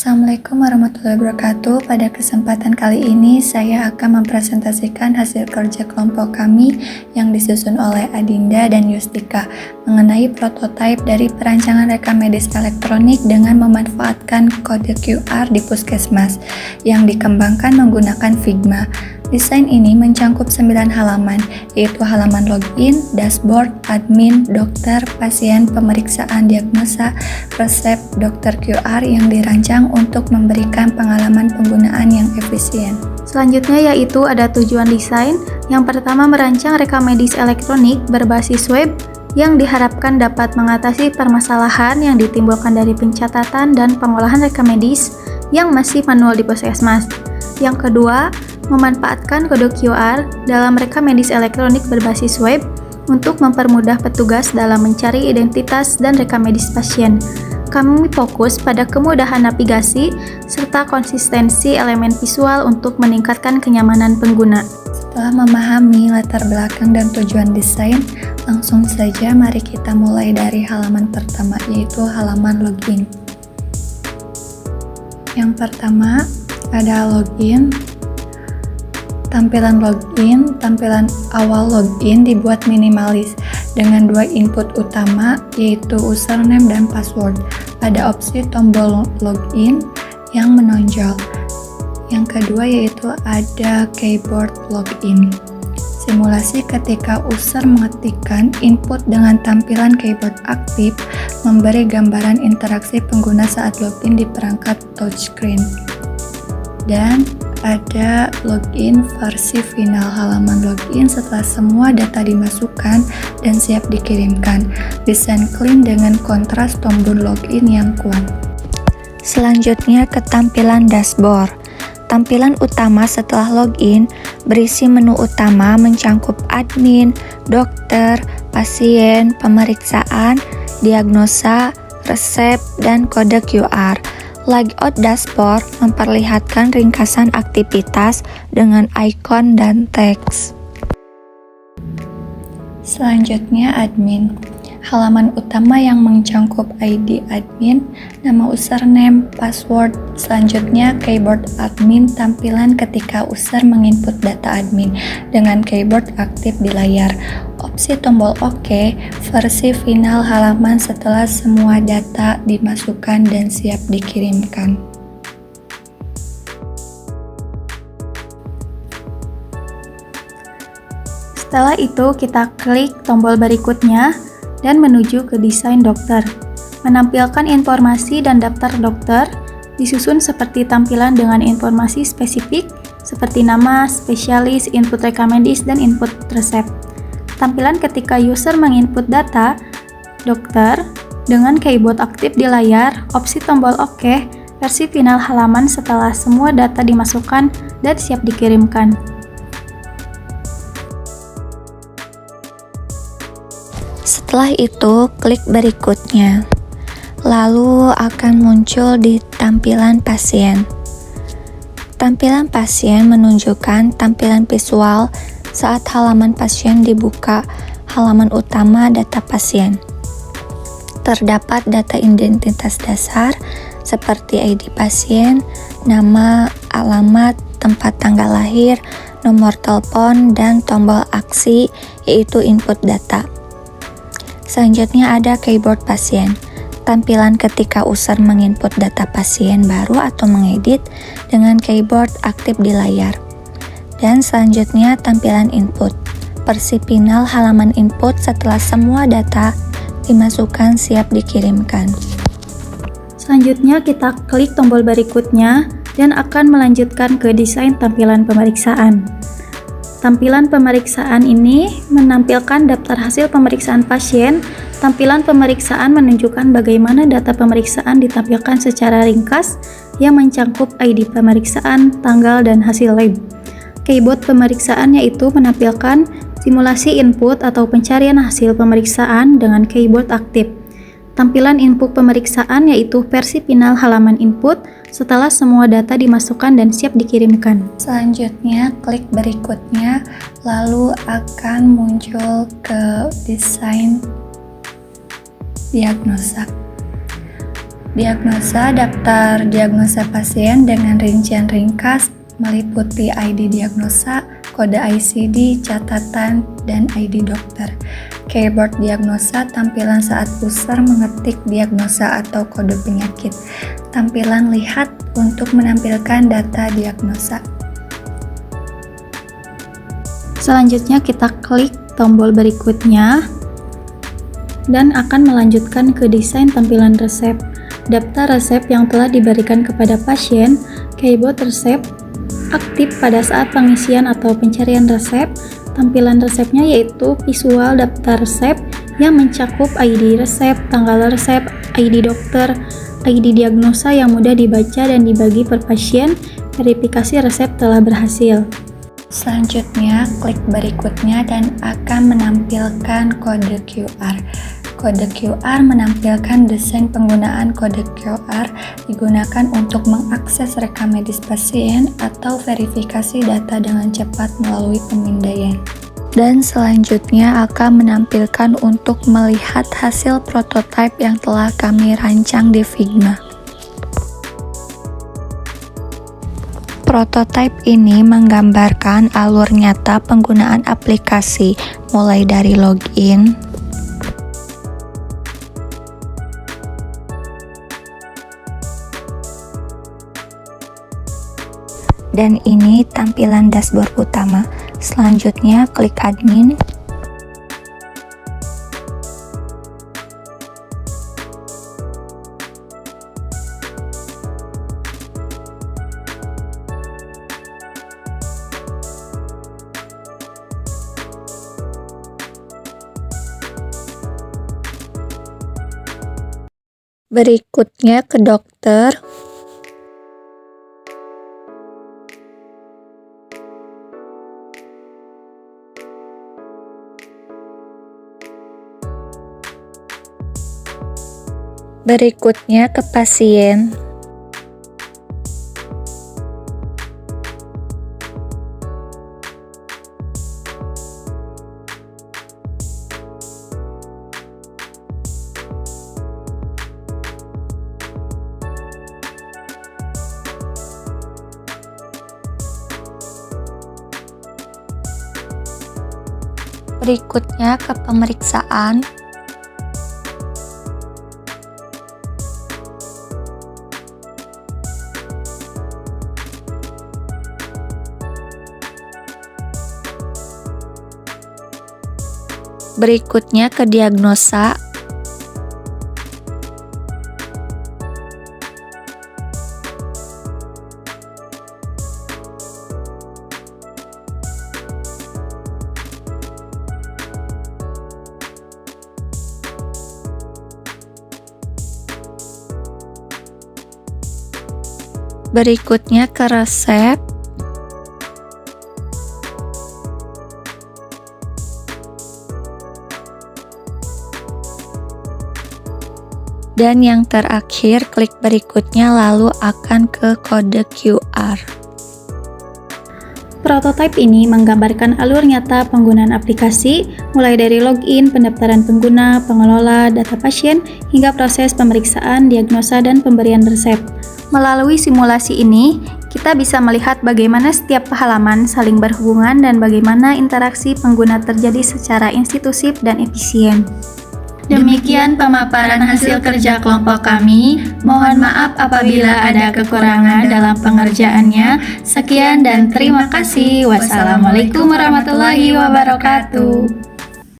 Assalamualaikum warahmatullahi wabarakatuh. Pada kesempatan kali ini saya akan mempresentasikan hasil kerja kelompok kami yang disusun oleh Adinda dan Yustika mengenai prototipe dari perancangan rekam medis elektronik dengan memanfaatkan kode QR di puskesmas yang dikembangkan menggunakan Figma. Desain ini mencangkup 9 halaman, yaitu halaman login, dashboard, admin, dokter, pasien, pemeriksaan diagnosa, resep, dokter QR yang dirancang untuk memberikan pengalaman penggunaan yang efisien. Selanjutnya yaitu ada tujuan desain. Yang pertama, merancang rekam medis elektronik berbasis web yang diharapkan dapat mengatasi permasalahan yang ditimbulkan dari pencatatan dan pengolahan rekam medis yang masih manual di puskesmas. Yang kedua, memanfaatkan kode QR dalam rekam medis elektronik berbasis web untuk mempermudah petugas dalam mencari identitas dan rekam medis pasien. Kami fokus pada kemudahan navigasi serta konsistensi elemen visual untuk meningkatkan kenyamanan pengguna. Setelah memahami latar belakang dan tujuan desain, langsung saja mari kita mulai dari halaman pertama, yaitu halaman login. Yang pertama ada login. Tampilan login, tampilan awal login dibuat minimalis dengan 2 input utama, yaitu username dan password. Ada opsi tombol login yang menonjol. Yang kedua yaitu ada keyboard login. Simulasi ketika user mengetikkan input dengan tampilan keyboard aktif memberi gambaran interaksi pengguna saat login di perangkat touchscreen. Dan ada login versi final. Halaman login setelah semua data dimasukkan dan siap dikirimkan. Desain clean dengan kontras tombol login yang kuat. Selanjutnya ke tampilan dashboard. Tampilan utama setelah login berisi menu utama mencangkup admin, dokter, pasien, pemeriksaan, diagnosa, resep, dan kode QR. Layout dashboard memperlihatkan ringkasan aktivitas dengan ikon dan teks. Selanjutnya admin. Halaman utama yang mencangkup ID admin, nama username, password. Selanjutnya keyboard admin, tampilan ketika user menginput data admin dengan keyboard aktif di layar. Opsi tombol OK, versi final halaman setelah semua data dimasukkan dan siap dikirimkan. Setelah itu kita klik tombol berikutnya dan menuju ke desain dokter. Menampilkan informasi dan daftar dokter disusun seperti tampilan dengan informasi spesifik seperti nama, spesialis, input rekam medis, dan input resep. Tampilan ketika user menginput data dokter dengan keyboard aktif di layar, opsi tombol OK, versi final halaman setelah semua data dimasukkan dan siap dikirimkan. Setelah itu, klik berikutnya. Lalu akan muncul di tampilan pasien. Tampilan pasien menunjukkan tampilan visual saat halaman pasien dibuka. Halaman utama data pasien. Terdapat data identitas dasar seperti ID pasien, nama, alamat, tempat tanggal lahir, nomor telepon, dan tombol aksi, yaitu input data. Selanjutnya ada keyboard pasien. Tampilan ketika user menginput data pasien baru atau mengedit dengan keyboard aktif di layar. Dan selanjutnya tampilan input. Versi final halaman input setelah semua data dimasukkan siap dikirimkan. Selanjutnya kita klik tombol berikutnya dan akan melanjutkan ke desain tampilan pemeriksaan. Tampilan pemeriksaan ini menampilkan daftar hasil pemeriksaan pasien. Tampilan pemeriksaan menunjukkan bagaimana data pemeriksaan ditampilkan secara ringkas yang mencangkup ID pemeriksaan, tanggal, dan hasil lab. Keyboard pemeriksaan yaitu menampilkan simulasi input atau pencarian hasil pemeriksaan dengan keyboard aktif. Tampilan input pemeriksaan yaitu versi final halaman input setelah semua data dimasukkan dan siap dikirimkan. Selanjutnya, klik berikutnya, lalu akan muncul ke desain diagnosa. Diagnosa daftar diagnosa pasien dengan rincian ringkas meliputi ID diagnosa, kode ICD, catatan, dan ID dokter. Keyboard diagnosa tampilan saat user mengetik diagnosa atau kode penyakit. Tampilan lihat untuk menampilkan data diagnosa. Selanjutnya kita klik tombol berikutnya dan akan melanjutkan ke desain tampilan resep. Daftar resep yang telah diberikan kepada pasien, keyboard resep aktif pada saat pengisian atau pencarian resep. Tampilan resepnya yaitu visual daftar resep yang mencakup ID resep, tanggal resep, ID dokter, ID diagnosa yang mudah dibaca dan dibagi per pasien. Verifikasi resep telah berhasil. Selanjutnya, klik berikutnya dan akan menampilkan kode QR. Kode QR menampilkan desain penggunaan kode QR digunakan untuk mengakses rekam medis pasien atau verifikasi data dengan cepat melalui pemindaian. Dan selanjutnya akan menampilkan untuk melihat hasil prototipe yang telah kami rancang di Figma. Prototipe ini menggambarkan alur nyata penggunaan aplikasi, mulai dari login, dan ini tampilan dashboard utama. Selanjutnya klik admin. Berikutnya ke dokter. Berikutnya ke pasien. Berikutnya ke pemeriksaan. Berikutnya ke diagnosa. Berikutnya ke resep. Dan yang terakhir, klik berikutnya lalu akan ke kode QR. Prototipe ini menggambarkan alur nyata penggunaan aplikasi, mulai dari login, pendaftaran pengguna, pengelola, data pasien, hingga proses pemeriksaan, diagnosa, dan pemberian resep. Melalui simulasi ini, kita bisa melihat bagaimana setiap halaman saling berhubungan dan bagaimana interaksi pengguna terjadi secara intuitif dan efisien. Demikian pemaparan hasil kerja kelompok kami. Mohon maaf apabila ada kekurangan dalam pengerjaannya. Sekian dan terima kasih. Wassalamualaikum warahmatullahi wabarakatuh.